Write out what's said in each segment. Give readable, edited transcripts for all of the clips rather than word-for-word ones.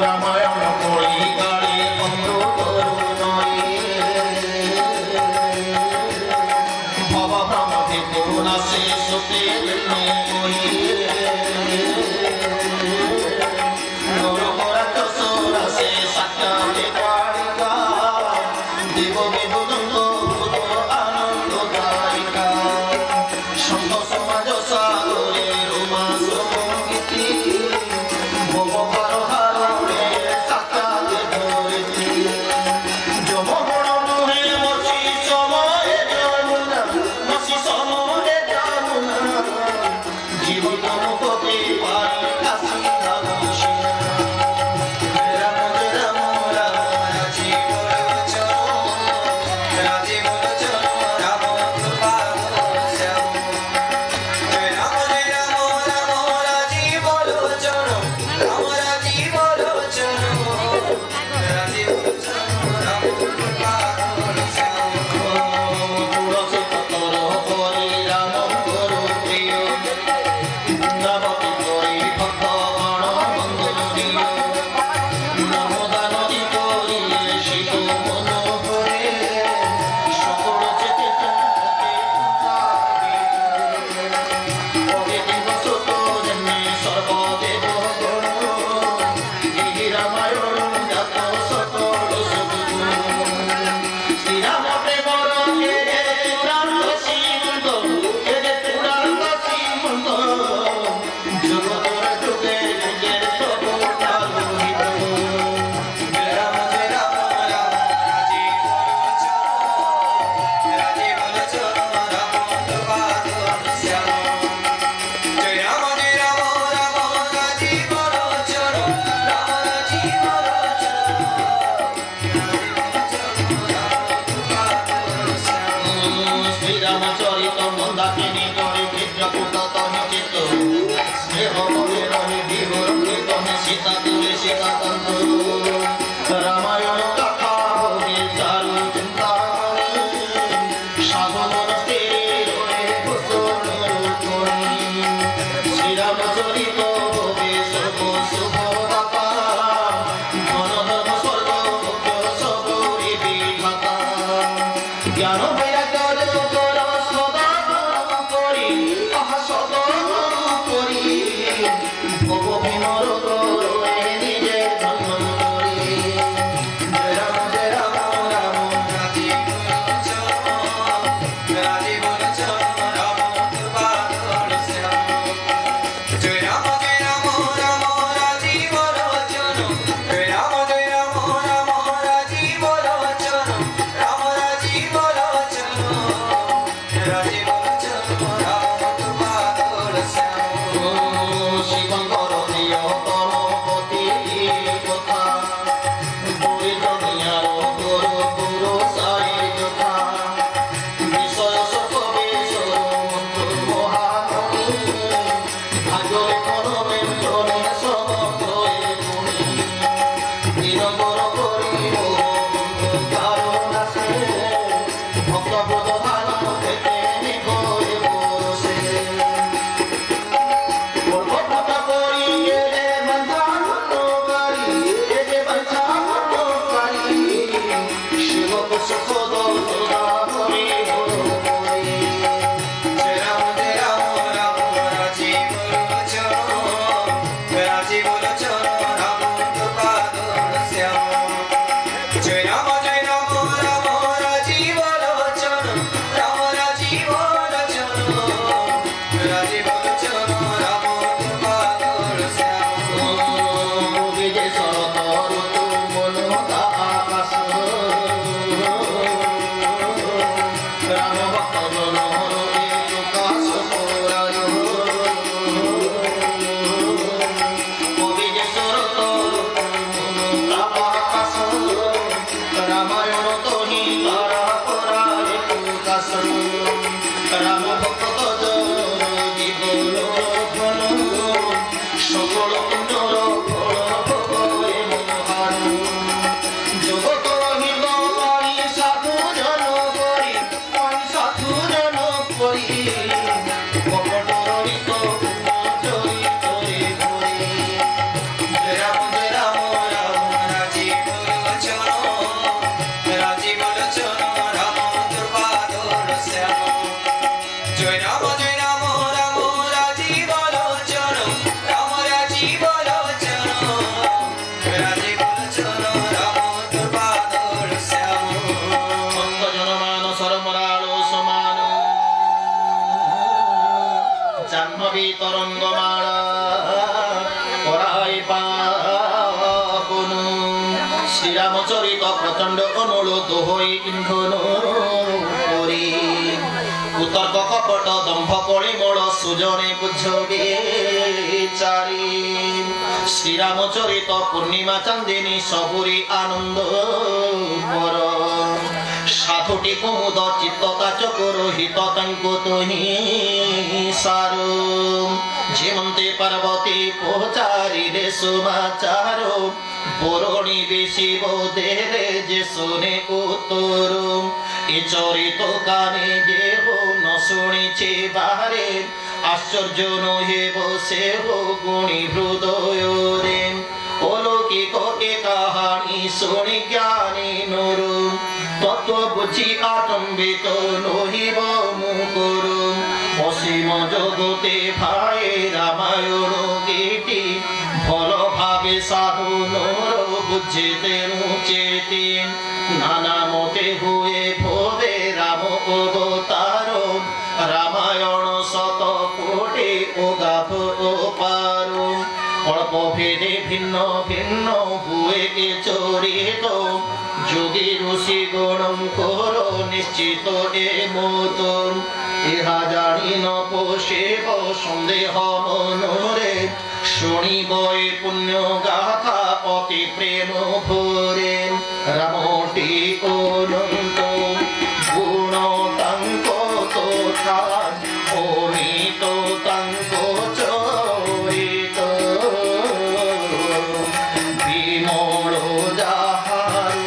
রামায়ণ কলি কালে অমৃত নয় ভবা ভ্রমতে করুণা সে সুতে Jai শ্রীরামচরিত প্রচণ্ড অনুল দোহই ইন্ধন পরি উতর্ক কপট দম্ভ পরিমল সুজনে বুঝবে চারি শ্রীরামচরিত পূর্ণিমা চান্দিনী সবুরি আনন্দ পর সাধুটি কুমুদ চিত্ততা চকর হিত তাঙ্ক তোহি সার যেমন্তে পার্বতী পৌঁচারিলে সমাচার বরণী বেশিব দেরে যে শুনে উত্তর এ চরিত কানে যে ন শুনিছে বাহারে আশ্চর্য নহেব সে গুণী হৃদয় রে অলৌকিক এ কাহানি শুনি জ্ঞানী নরু তত্ত্ব বুঝি আচম্বিত নহিব মুকুর অসীম জগতে ভাই রামায়ণ গীতি ভাল ভাবে সাধু নর বুঝে তেনু চেতি নানা মতে হুয়ে ভবে রাম অবতার রামায়ণ শত কোটি অগাধ অপার অল্প ভেদে ভিন্ন ভিন্ন হুয়ে এ চরিত যোগী ঋষি গণম কর নিশ্চিত এ মত ইহা জানি ন পোষেব সন্দেহ মনরে শুনিব এ পুণ্য গাথা অতি প্রেম ভরে রামটি অনন্ত গুণ তাঙ্ক তোঠা অমিত তাঙ্ক চরিত বিমল যাহার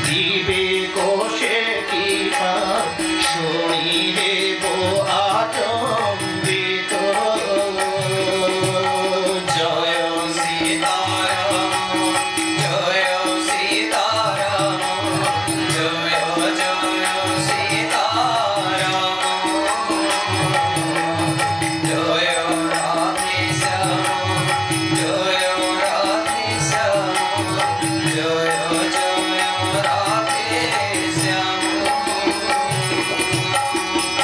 বিবেক সে কৃপা শুনিলে আচম্বিত জয় সীতারাম জয় সীতারাম জয় জয় সীতারাম জয় রাধে শ্যাম জয় রাধে শ্যাম জয় জয় রাধে শ্যাম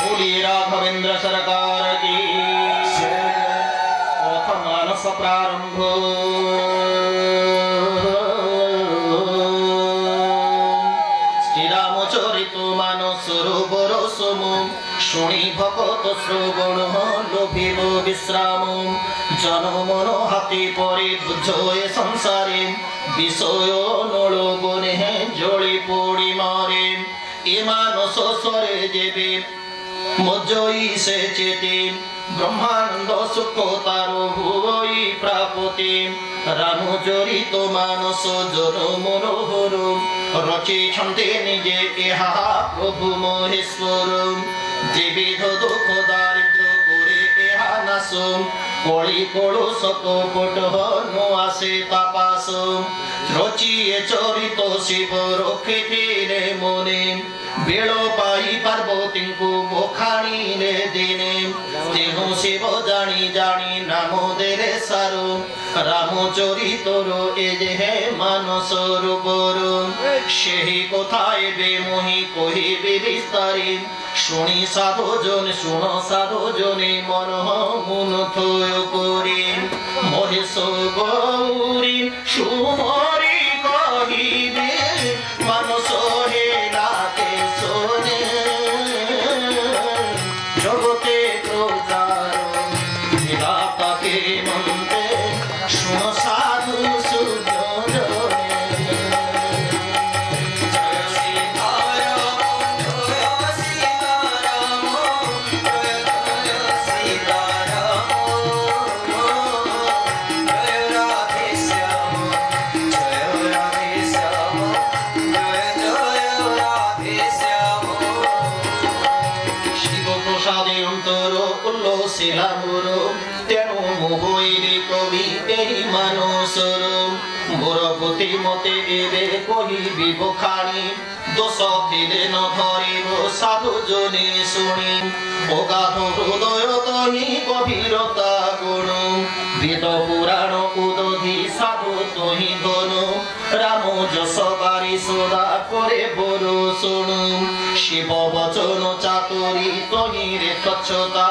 बोलिए राघवेंद्र सरकार की अथ मानस प्रारंभ श्रीरामचरित मानस रोबर सोम शुणी भगत श्रवण लोभिब विश्राम जनमन हाथी परे बुझे संसारे विषय नल बने जली पड़ी मारे ए मानस स्वरे जेबे मज्जई से चेते ब्रह्मानंद सुख तारो भुवई प्रापते रामचरित मानस जन मनोहर रचिछन्ते निजे एहा प्रभु महेश्वर जे विध दुख दारिद्र करे एहा नाश कଳି कलुष कपट न आसे तापास रचिए चरित शिव रखिथिले मने बेल पाई पार्वती को मोखाणीले दिने तेणु शिव जानी जानी नाम देले सारो रामचरितर ए जे मानस रूपर सेही कोथाय बेमोही कहिबे विस्तारे शुणी साधु जन शुण साधु जने मन मुन थय करे महेश गौरी सुमरी कहिबे मानस हेलाते सोने जगते प्रचार विधाता के मंते शुण साधु सुजने तेणु मोहरी कवि मानसर मोर गति मते एबे कहिबि बखाणी दोष थिले न धरिब साधु जने शुणी अगाध हृदय तहि गभीरता गुण वेद पुराण उदधि साधु तहि धन राम जस बारी सदा करे बरो शुणु शिव वचन चातुरी तहि रे स्वच्छता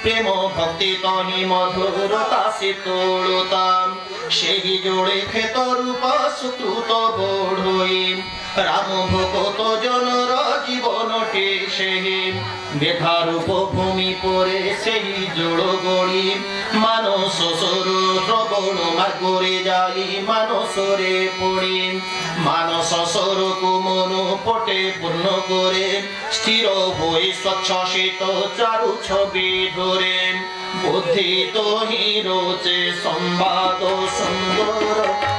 प्रेम भक्ति तहि मधुरता शीतलता सेहि जोड़े खेत रूप सुकृत बढ़ोई राम भगत जनर जीवनटे सेहि बेधारूप भूमि परे सेहि जोड़ गड़ी मानस सर श्रवण मार्गरे जाई मानसरे पड़े मानस सर को मन पटे पूर्ण करे स्थिर होई स्वच्छ शीत चारु छवि धरे बुद्धि तो ही रोचे संवाद सुंदर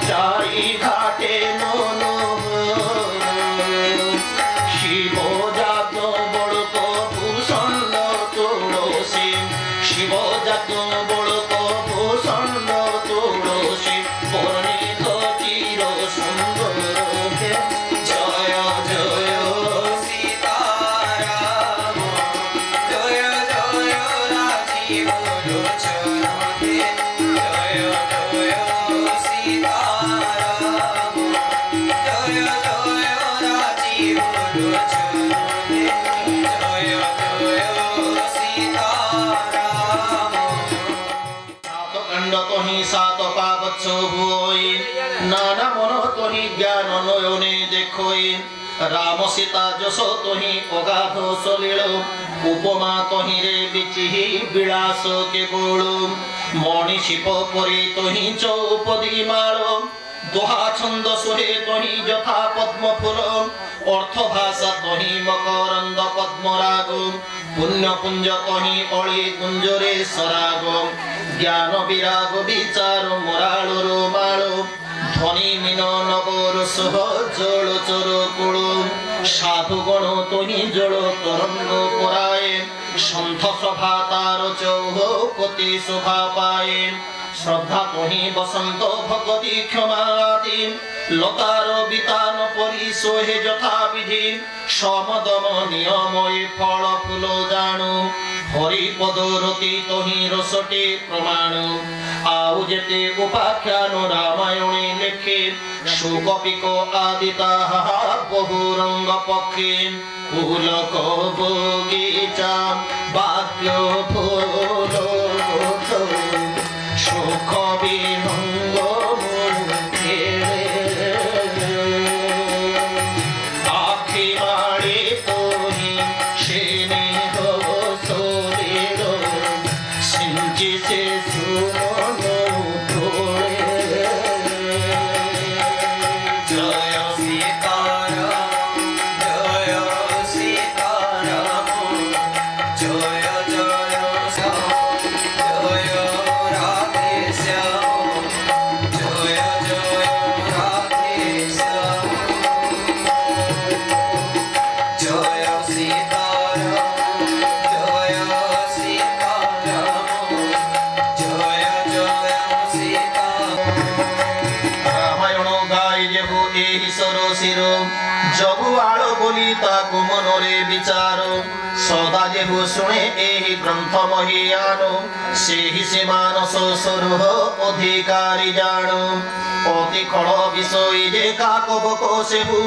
चारि घाटे शिव जात बड़क भूषण तुलसी शिव जात बड़क भूषण तुलसी वर्णित चिर सुंदर जय जय सीताराम जय जय राजीव लोचन जय जय सीताराम जय जय राजीव लोचन जय जय सीताराम सात खंड तोहि सात पावत्स हुई नाना मन तोहि ज्ञान नयने देखोई राम सीता जस तोहि अगाध सलील उपमा तोहि रे बिचिहि विलास केवल मणिशिप परे तोहि चौपदी माल दोहा छंद सुहे तोहि यथा पद्म फूल अर्थ भाषा तोहि मकरंद पद्मराग पुण्य कुंज तोहि अळी कुंजरे सराग ज्ञान विराग विचार मुराल माल ध्वनि मीन नवरस जल चर कुल साधु गण तोहि जल तरंग पराए सन्थ सभा तार चौपति शोभा पाए श्रद्धा तोहि बसंत भगवती क्षमा आदि लतार वितान परि सोहे यथा विधि समदम नियमय फल फूल जानू हरि पद रति तोहि रसटे प्रमाण आउ जेते उपाख्यान रामायणे लेखे सुकपिक आदि ताहा बहु रंग पक्षे पुलक बगीचा बाक्य फूल सुख विहंग आखि माड़ी तोहि सेने सोरेरो सिंचि से सुमन तोड़े जय सीताराम जय सीताराम जय जय जगुआल बोली ताकु मनरे विचार सदा जेहु शुणे एहि ग्रंथ महियान सेहि से मानस स्वरूप अधिकारी जानु अति खड़ विषय जे काकब कोसेहु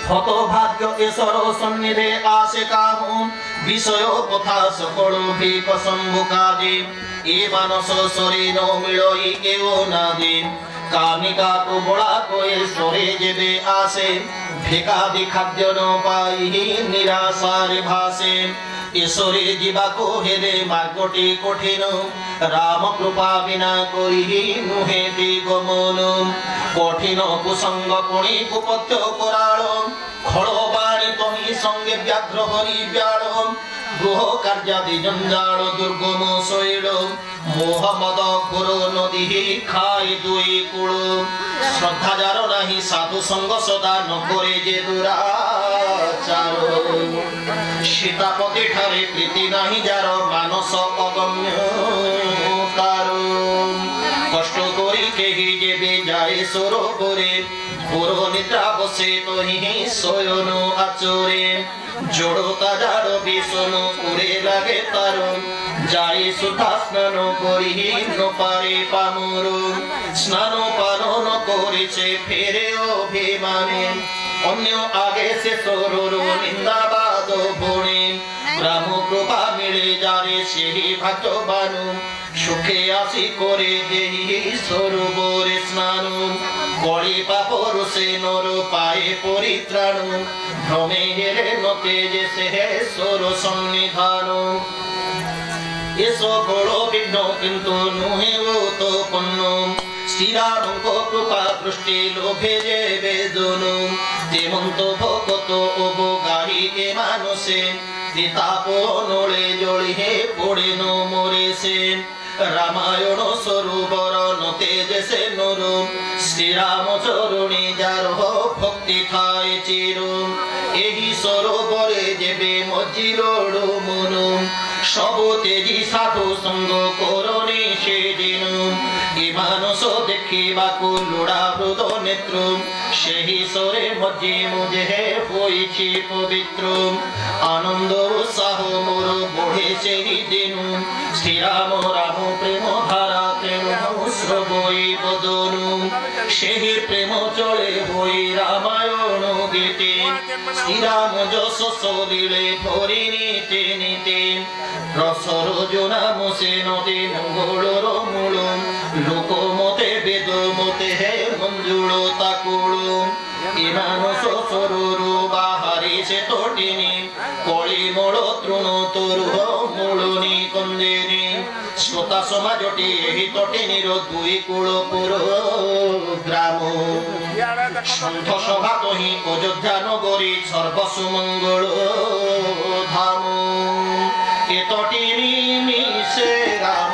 हत भाग्य ईश्वर सन्निधे आसे काहु विषय कथा सकल भीक शंभुकादि ए मानस शरीर मिलई एओ नादि कामिका को बड़ा कोई सोरे जेबे आसे भिकादि खाद्य न पाई निराशार भासे ईश्वरे जीवा को हेले मार्गटी कठिन राम कृपा बिना करी नुहे गमन कठिन कुसंग पुणी कुपथ्य कराल खड़ बाणी तहि संगे व्याघ्र हरि ब्याल गृह कार्यादि जंजाल दुर्गम शैल मोह मद घोर नदी खाई दुई कूल श्रद्धा जार नाही साधु संग सदा न करे जे दुराचार सीतापति ठारे प्रीति नाही जार मानस अगम्य कष्ट करी केही जेबे जाए सरोवरे घोर निद्रा बसे तहि शयन आचरे जोड़ता जाड़ भीषण उड़े लागे तार जाए सुधा स्नान करी न पारे पामुर स्नान पान न करिছে फेरे अभिमाने अन्य आगे से सरोर निंदाबाद भुणे राम कृपा मिले जारे सेहि भाग्यवान সুখে আসি করে এই সরোবরে স্নান করি পাপর সে নর পায়ে পরিত্রাণ ভ্রমে হেরে নতে যে সে সর সন্নিধান এসো বড় বিঘ্ন কিন্তু নুহে ও তো পণ্য শ্রীরামঙ্ক কৃপা দৃষ্টি লোভে যে বেদন তেমন্ত ভগত অবগাহী এ মানুষে তাপ নলে জড়ি হে পড়ে ন মরে সে রামায়ণ সরোবর নতে যে সে নর শ্রীরাম চরণে যার ভক্তি ঠায় চির এই সরোবরে যেবে মজিল মন সব তেজি সাধু সঙ্গ করণে সেদিন এ মানস দেখিବାକୁ লোড়া হৃদ নেত্র ସେହି সরে মধ্যে মুঝে হইছি পবিত্র আনন্দ উৎসাহ মোর বঢ়ে সেই দিন শ্রীরাম রাম প্রেম ধারা প্রেম শ্রবই বদন ସେହି প্রেম চলে হই রামায়ণ গীতে শ্রীরাম যশ সলিলে ভরি নিতে নিতে রসরোজ নাম সে নদী মঙ্গলর মূল লোক মতে বেদ মতে হে মঞ্জুল তাকুল ইমানস সরুরু বাহারি সে তটিনি কলি মূল তৃণ তরুহ মূলনি কন্দেনি শ্রোতা সমাজটি এই তটিনির দুই কূলপুর গ্রাম সন্থ সভা কহি অযোধ্যা নগরী সর্বসুমঙ্গল ধাম এ তটিনি মিশে রাম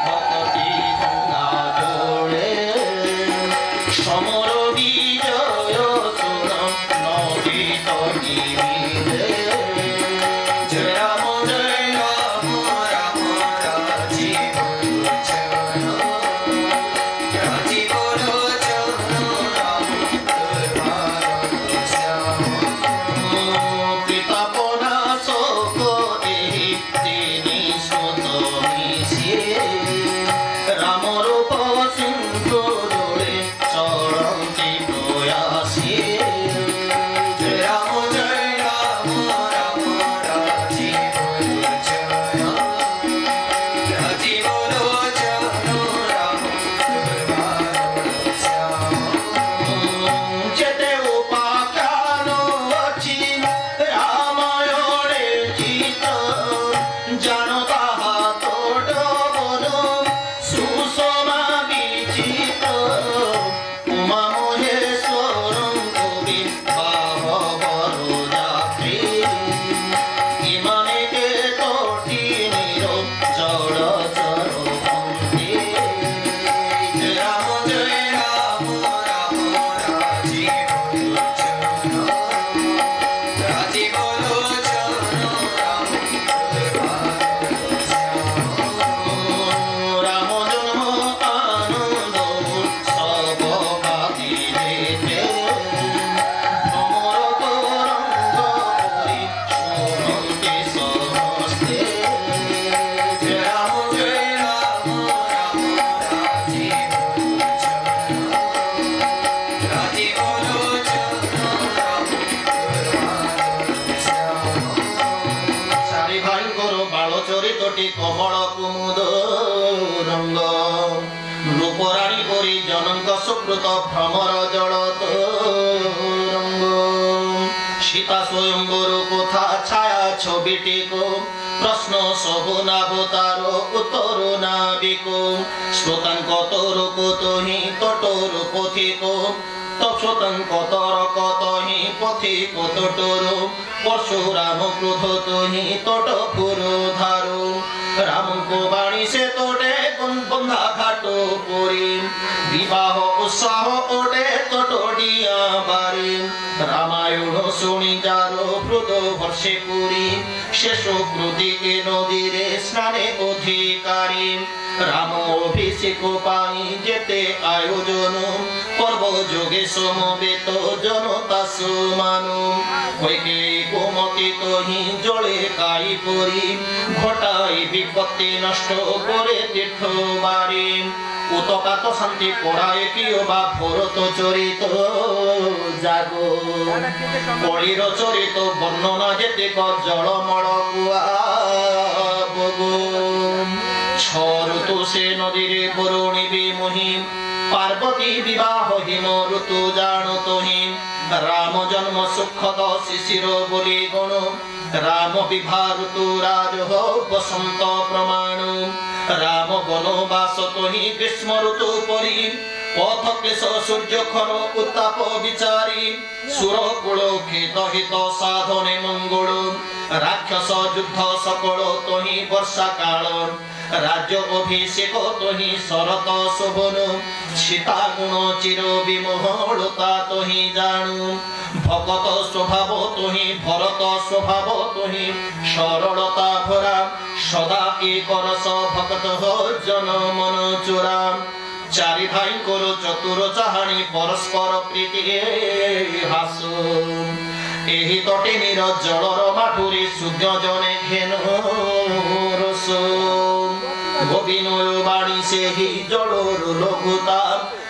ভক্তি গঙ্গা জলে সমর বিজয় সুর নদী তটি মিলে জয় রাম রাম রাজীব লোচন রাজীব লোচন রাম দুর্বার শ্যাম পিতাপনা শোক এই তিনি সুত মিশিয়ে রাম রূপ সিন্ধু জোড়ে চরন্তি প্রয়াসিয়ে জয় রাম রাম রাজীব লোচন রাজীব লোচন রাম দুর্বার শ্যাম যেতে উপাখ্যান ଅଛି রামায়ণে চিত জানো তাহা তোড বন সুষমা বিচিত উমা মহেশ্বরং কবি বাহবর যাত্রী ইমানে কে তটিনির জড়চর পন্থী জয় রাম রাজীব লোচন রাজীব লোচন রাম দুর্বার শ্যাম রাম জন্ম আনন্দ সব বাতিলেতে ভ্রমর তরঙ্গ করি শুনন্তে সমস্তে জয় রাম রাজীব লোচন রাজীব লোচন রাম দুর্বার শ্যাম চারি ভাইଙ୍କର ବାଳ ଚରିତଟି କମଳ କୁମୁଦ ରଙ୍ଗ ରୂପରାଣୀ ପରି ଜନଙ୍କ ସୁକୃତ ଭ୍ରମର ଜଳ ରଙ୍ଗ সীতা স্বয়ম্বর কোথা ছায়া ছবিটিকো প্রশ্ন সবু নাবতার উত্তর নাবিক শ্রোতাঙ্ক তরুক তোহি তটর পথিক তৎসতাঙ্ক তরক তোহি পথিক তটর পরশুরাম ক্রোধ তোহি তট পুরো ধারু রামঙ্ক বাণী সে তোটে বন্ধা ঘাট পরি বিবাহ উৎসাহ ওটে তটডিয়া বারে রামায়ণ শুনি যার হৃদ হর্ষে পুরী শেষ কৃতি এ নদীরে স্নানে অধিকারী রাম অভিষেক পাই যেতে আয়োজন পর্ব যোগে সমবেত জনতা সমানু হইকে কুমতি তোহি জলে কাই পরি ঘটাই বিপত্তি নষ্ট করে তীর্থ বাড়ি উতকাত শান্তি পড়ায় কিয় বা ভরত চরিত জাগো কলির চরিত বর্ণনা যেতে জলমল কুয়া বগো ऋतु से नदीरे बरुणीबे मुहि पार्वती विवाह हिम ऋतु जानो तुहि राम जन्म सुखद शिशिर बोली गुण राम विवाह ऋतु राज हो बसंत प्रमाण राम वनवास तुहि ग्रीष्म ऋतु परी पथ क्लेश सूर्य खर उत्ताप विचारी सुर कुल खेत हित साधने मंगल राक्षस युद्ध सकल तुहि वर्षा काल राज्य अभिषेक तुहि शरत शोभन सीता गुण चिर विमोहता तुहि जानू भगत स्वभाव तुहि भरत स्वभाव तुहि सरलता भरा सदा एक रस भगत हो जन मन चोरा चारि भाई करो चतुर चाहाणी परस्पर प्रीति हासु एही तटे नीर जलर माठुरी सूर्य जने घेन रस गोविनय बाणी से ही जलर लघुता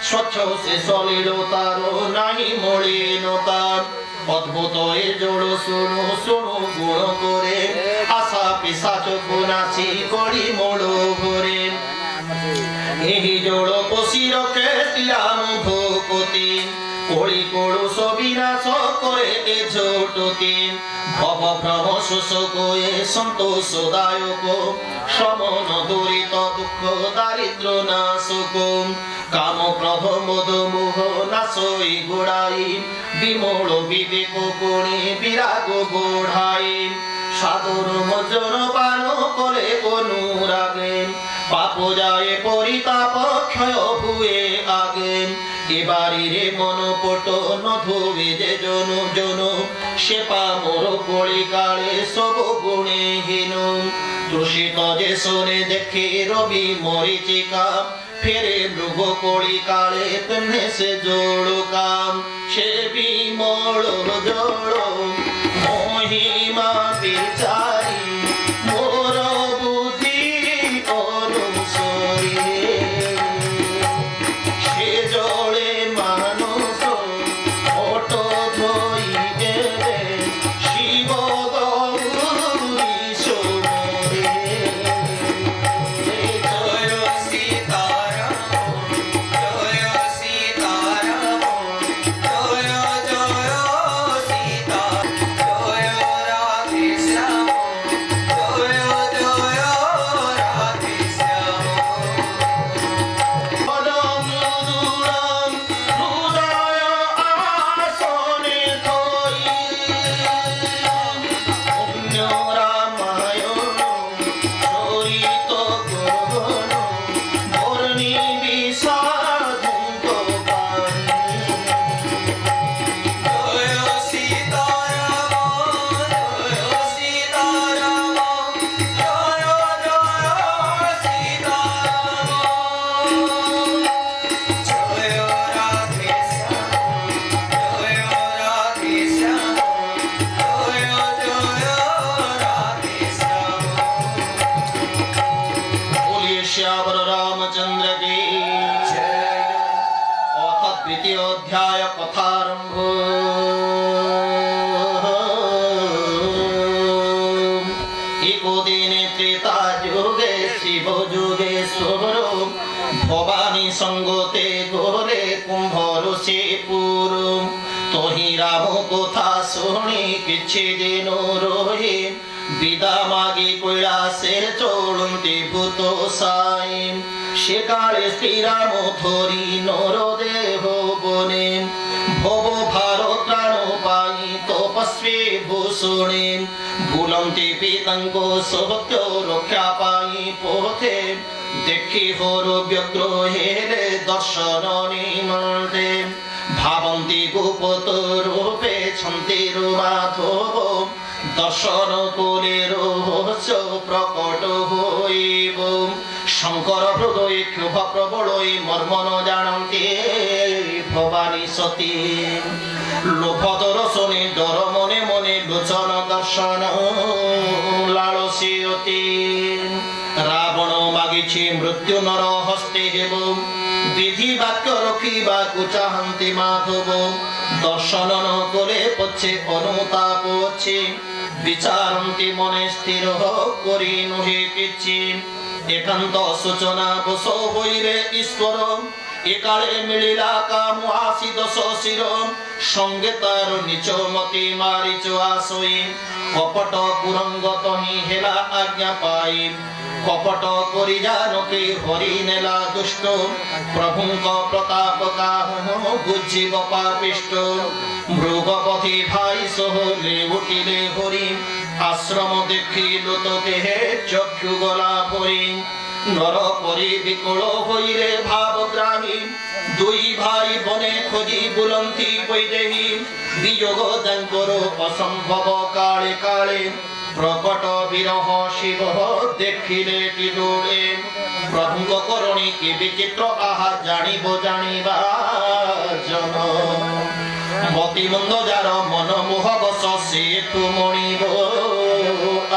स्वच्छ से सलिलतारो नाही मलिनता अद्भुत ए जल शुणु शुणु गुण करे आशा पिशाच गुनासी कड़ी मोड़ भरे एही जल पशी रखे श्रीराम भूपति कोड़ी कोड़ो विनाश करे ए झोटती भव भ्रम शोषक ए संतोषदायक समन दूरित दुख दारिद्र नाशक काम क्रोध मद मोह नाशई गोड़ाई विमल विवेक गुणी विराग गोढ़ाई साधुर मजन पान करे अनुरागे पाप जाए परिताप क्षय हुए आगे एबारी रे मन पट न धोवे जे जनु जनु सेपा मोर कोली काले सब गुणे हीन दूषित जे सोने देखे रवि मरीचिका फेरे मृग कोली काले तन्ने से जोड़ काम से विमल जल महिमा विचारी मोर बुद्धि अनुसरी से जले मानुष ओट धोई देवे शिव गौरी सोमरे जय सीताराम जय सीताराम जय जय सीता जय राधे श्याम जय जय राधे श्याम पदम मधुरम हृदय आसने थोई पुण्य रामायण चरित गहन बर्णी विषादुक पाणी जय सीताराम जय सीताराम जय जय सीताराम जय राधे श्याम जय राधे श्याम जय जय राधे श्याम बोलिए श्यावर रामचंद्र की जय अथ द्वितीय अध्याय कथारंभ एको दिने त्रेता युगे शिव योगेश्वर भवानी संगते गोरे कुंभ ऋषिपुर तोहि राम कथा शुणी किछि दिन रही विदा मागी कैलासे चलती भूत साई से काले श्रीराम धरी नर देह बने भव भार त्राण पाई तपस्वी भूषणे बुलंती पितांको सत्य रक्षा पाई पोथे देखी होर व्यग्र हेले दर्शन निमन्ते भावन्ति गोपत रूपे छन्ति माधव दर्शन कोले रहस्य प्रकट होइब शंकर हृदय क्षोभ प्रबल मर्म न जानन्ति भवानी सती लोभ दर्शने डर मने मने लोचन दर्शन लालसीयति रावण मागिछि मृत्यु नर हस्ते हेब विधि वाक्य रखिबाकु चाहन्ति माधव दर्शन न करे पछे अनुताप अछि विचारन्ति मने स्थिर करि नुहे किछि एकांत सूचना बस होइरे ईश्वर एकाले मिलिला कामु आसी दश शिर संगे तार निच मती मारिच आसोई कपट कुरंगत ही हेला आज्ञा पाई कपट करि जानके हरि नेला दुष्ट प्रभुंक प्रताप काहु बुझिब पापिष्ट मृगपति भाई सहले उठिले हरि आश्रम देखिलु तो केहे चक्षु गला परी नर परी विकल होइरे भावग्राही दुई भाई बने खोजी बुलंती वैदेही वियोग जांकर असंभव काले काले प्रकट विरह शिव देखिले टिडोले प्रभुंक करणी कि विचित्र आहा जानिबो जानिबा जन मति मंद जार मन मोह बस से तु मणिबो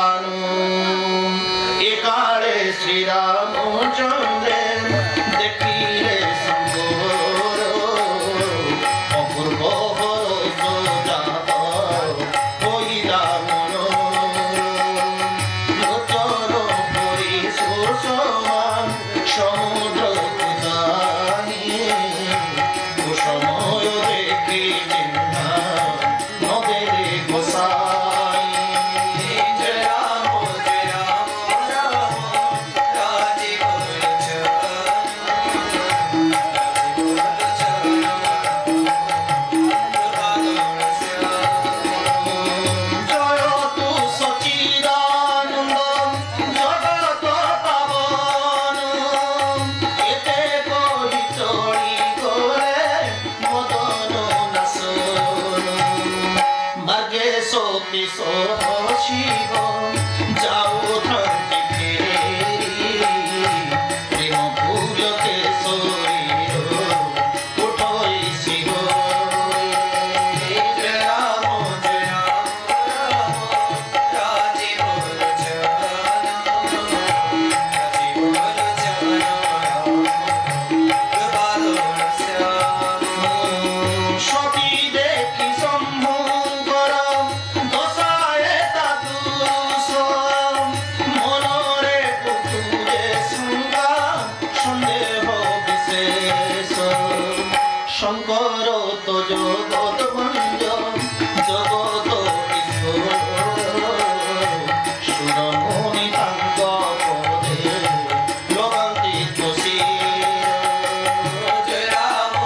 आनु एकाले श्री रामचंद्र देखिले संगोर अपूर्व जात होइला मन लोचन परि सुषमान समुद्र जाहि कुसमय देखि चिन्हा नदेरे गोसाई जय राम राजीव जय तु सच्चिदानंद जगत पावन एते कहि चली गले मदन नासन भाग्ये सती शिव जाऊ धरती फेरी प्रेम फूल के सोईरो उठोई शिव जय राम राजीव सती देखि शंभुकर दशाए तादुष मनरे कुकुरे शंका सन्देह विशेष शंकर तो जगत भंज जगत ईश्वर सुरमुनि तांक पदे लगांती तुषी जय राम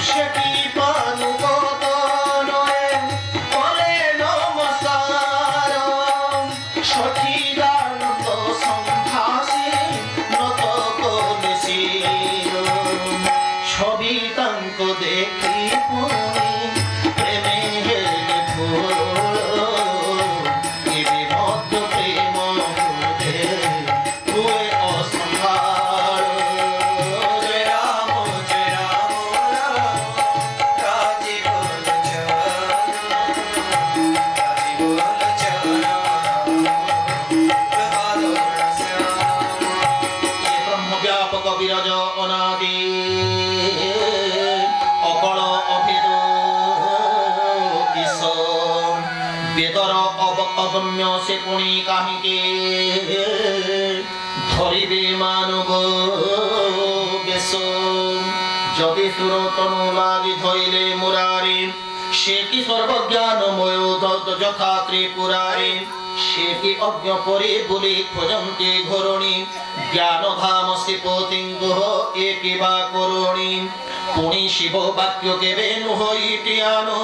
शेटी पानु कदनए करे नमस्कार सखीदानंद संभाषी নত कले शिर छवि तांक देखि पुनि प्रेमे हेले फूल एबे मध्य प्रेम हुए हुए असंभाल जय राम राजीव ब्रह्म व्यापक विरज अनादि अकल अभेद ईश वेदर अगम्य से पुणी काहिके धरिबे मानव बेश जदि सुर तनु लागी धइले मुरारी से कि सर्वज्ञानमय यथा त्रिपुरारी से कि अज्ञ परि बुली खोजन्ति घोरणी ज्ञान धाम श्रीपतिंगो एकी बा करुणी पुणी शिव वाक्य केबे नुहइटियानो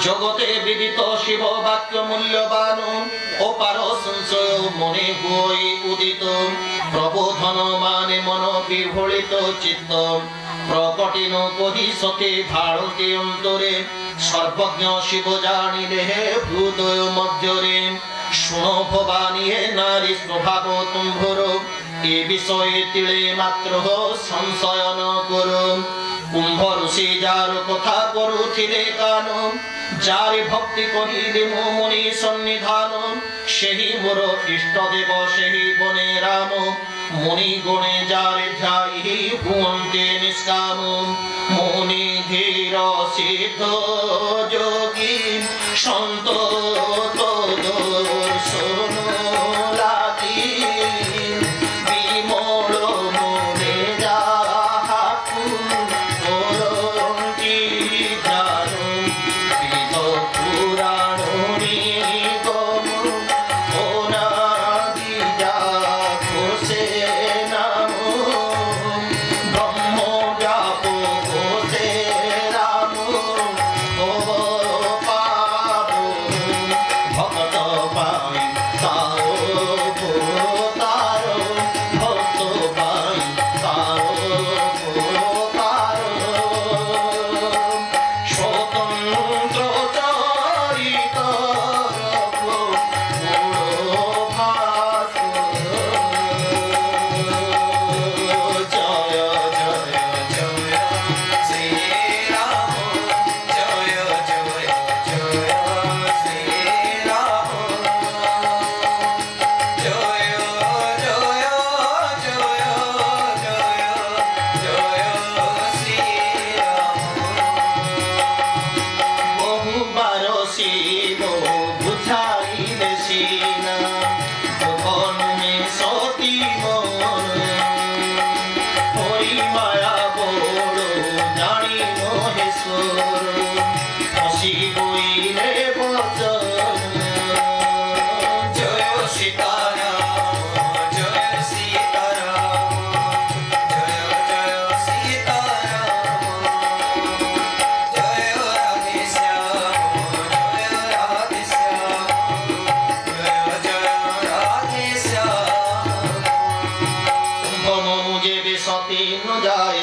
जगते विदित शिव वाक्य मूल्यवान अपार संशय मने हुई उदित प्रबोधन माने मन विभोलित चित्त प्रकटिन कहि सके भारती अंतरे सर्वज्ञ शिव जानिले हृदय मध्यरे शुणो भवानी हे नारी स्वभाव तुम्भर ए विषय तिले मात्र संशय न करो कुंभ ऋषि जार कथा करुथिले कान जारे भक्ति कहिले मो मुनि सन्निधान सेही मोर इष्ट देव सेही बने राम मुनि गुणे जारे ध्यायि भुवन्ते निष्काम मुनि धीर सिद्ध योगी सन्त तो दर्शन लागी विमल मने जाहाकु करन्ति ध्यान वेद पुराण निगम अनादि जातो से नाम ब्रह्म व्यापक से राम पाप भक्त पाई तारो तारो भक्त पाई तारो स्वतंत्र चरित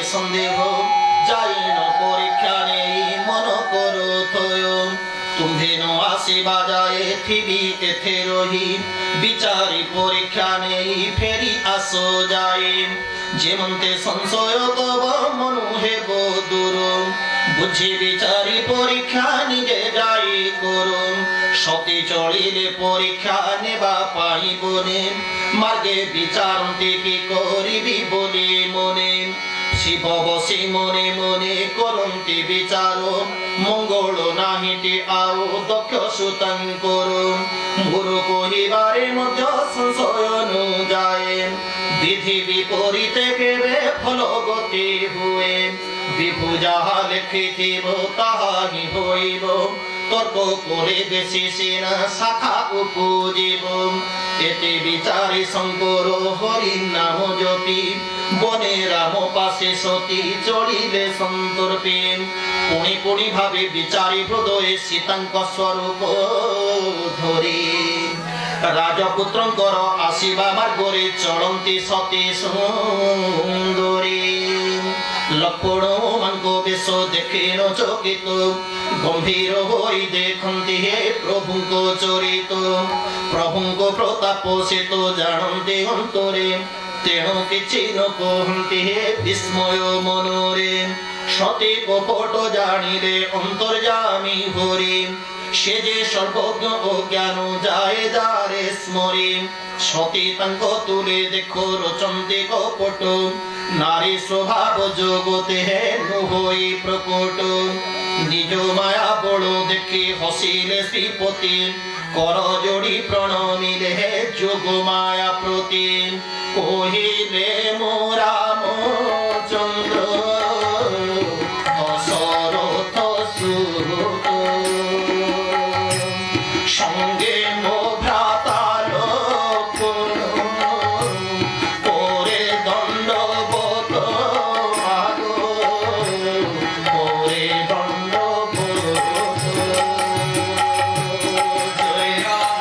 सन्देह जाइन परीक्षा नहीं मन करो थयो तुम्हें न आसीबा जाए थिबी एथे रही विचारी परीक्षा नहीं फेरी आसो जाए जेमंते संशय तब मनु हेब दूर बुझी विचारी परीक्षा निजे जाई करो सती चलिले परीक्षा नेबा पाइबने मार्गे विचारन्ति कि करिबि बोली मने शिव बसी मने मने करन्ति विचार मंगल नाहिति आउ दक्ष सुतांकर गुरु कहिबारे मध्य संशय न जाए विधि विपरीते केबे फल गति हुए विभु जाहा लिखिथिब ताहा हि होइब तर्क करे बेसी सेना शाखा उपजीव एते विचारे शंकर हरि नाम जपी बने राम पाशे सती चलिले संतर्पे पुणी पुणी भावे विचारी हृदय सीतांक स्वरूप धरी राजपुत्रंकर आसीबा मार्गरे चलंती सती सुंदरी लक्ष्मण मांको बेश देखि न चकित गंभीर होई देखंती हे प्रभुंको चरित प्रभुंको प्रताप से तो जानते अंतरे तेणु किछि न कहन्ति हे विस्मय मनोरे सती कपट जानिले अंतर्यामी हरि से जे सर्वज्ञ अज्ञान जाए जारे स्मरे सती तांको तुले देखो रचन्ति कपट नारी स्वभाव जगते हे नुहई प्रकट निज माया बड़ देखि हसिले श्रीपति कर जोड़ी प्रणमिले हे जोग माया प्रति कहिले मो राम चंद्र दशरथ सुत संगे मो भ्राता लक्ष्मण करे दंडवत आग करे दंडवत जय राम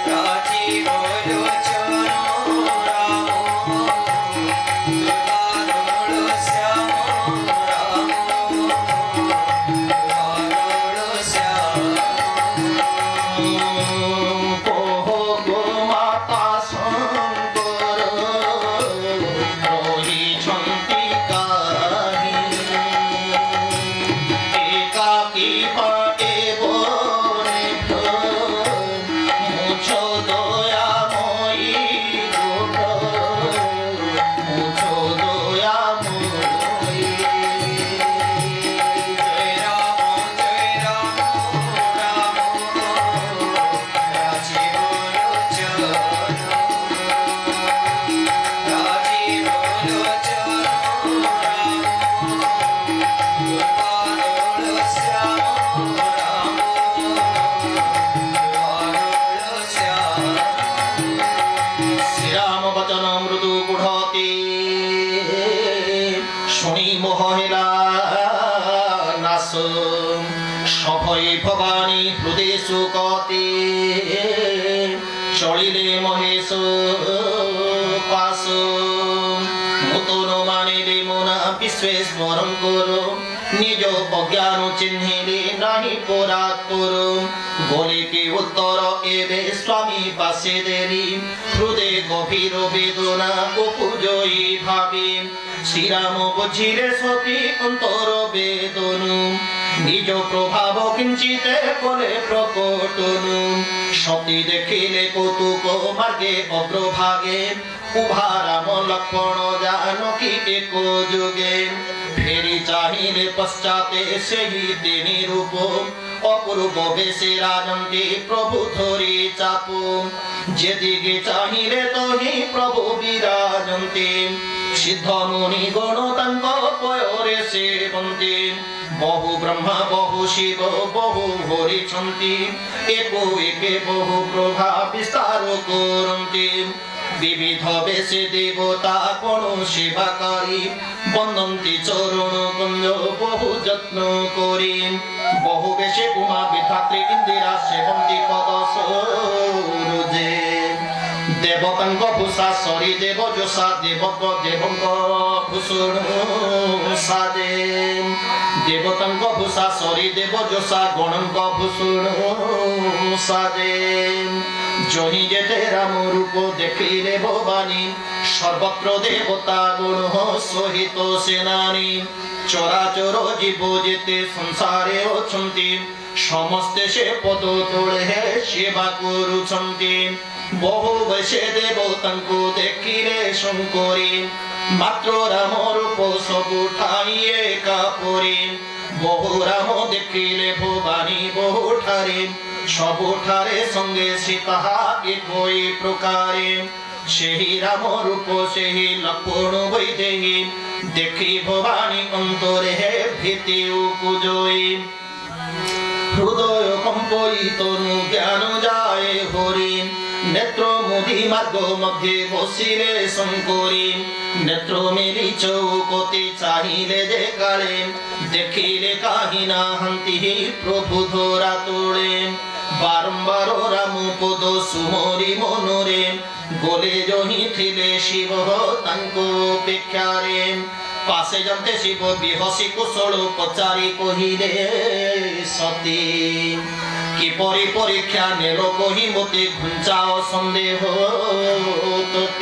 राजीव लोचन राम শুনি মোহ হেলা নাশ সভয়ে ভবানী হৃদে সুকতে চলিলে মহেশ পাশ নূতন মানিলে মোনা বিশ্বে স্মরণ করো নিজ অজ্ঞান চিহ্নিলে নাহি পরাৎপর বলে কি উত্তর এবে স্বামী পাশে দেরি হৃদে গভীর বেদনা উপজয়ী ভাবে শ্রীরাম বুঝিলে সতী অন্তর বেদনু নিজ প্রভাব কিঞ্চিতে কলে প্রকটনু সতী দেখিলে কৌতুক মার্গে অগ্রভাগে উভা রাম লক্ষ্মণ জানকী এক যুগে ফেরি চাহিলে পশ্চাতে সেই তিনি রূপ অপূর্ব বেশে রাজন্তি প্রভু ধরি চাপ যেদিকে চাহিলে তহি প্রভু বিরাজন্তি সিদ্ধ মুনি গণ তাঙ্ক পয়রে সেবন্তি বহু ব্রহ্মা বহু শিব বহু হরিছন্তি একো একে বহু প্রভা বিস্তার করন্তি বিবিধ বেশে দেবতা কোন সেবাকারী বন্দন্তি চরণ কুঞ্জ বহু যত্ন করি বহু বেশে উমা বিধাত্রী ইন্দিরা সেবন্তি পদ সরোজে দেবতাঙ্গ ভূষা সরি দেব যশা দেবজ্ঞ দেবঙ্গ ভূষণ সাজে দেবতাঙ্গ ভূষা সরি দেব যশা গণঙ্গ ভূষণ সাজে জহি যেতে রাম রূপ দেখিলে ভবানী সর্বত্র দেবতা গুণ সহিত সেনানী চরাচর জীব যেতে সংসারে অছন্তি ସମସ୍ତେ ସେ ପଦ ତଳେ ସେବା କରୁଛନ୍ତି ବହୁ ବେଶେ ଦେବତାଙ୍କୁ ଦେଖିଲେ ଶଙ୍କରୀ ମାତ୍ର ରାମ ରୂପ ସବୁଠାଇ ଏକାପରି ବହୁ ରାମ ଦେଖିଲେ ଭବାନୀ ବହୁଠାରେ ସବୁଠାରେ ସଙ୍ଗେ ସୀତା ଏକୋଇ ପ୍ରକାରେ ସେହି ରାମ ରୂପ ସେହି ଲକ୍ଷ୍ମଣ ବୈଦେହୀ ଦେଖି ଭବାନୀ ଅନ୍ତରେ ଭୀତି ଉପଜୋଇ হৃদয় কম্পিতনু জ্ঞান যায় হরি নেত্র মুদি মার্গ মধ্যে বসিলে শঙ্করী নেত্র মেলি চৌকতে চাহিলে যে কালে দেখিলে কাহি নাহান্তি প্রভু ধরা তোড়ে বারম্বার রাম পদ সুমরি মনোরে গোলে জহি থিলে শিব তাঙ্ক অপেক্ষারে পাশে জানতে শিব বিহসি কুশল পচারি কহিলে সতী কিপরি পরীক্ষা নেল কহি মতে ঘুঞ্চাও সন্দেহ তোতে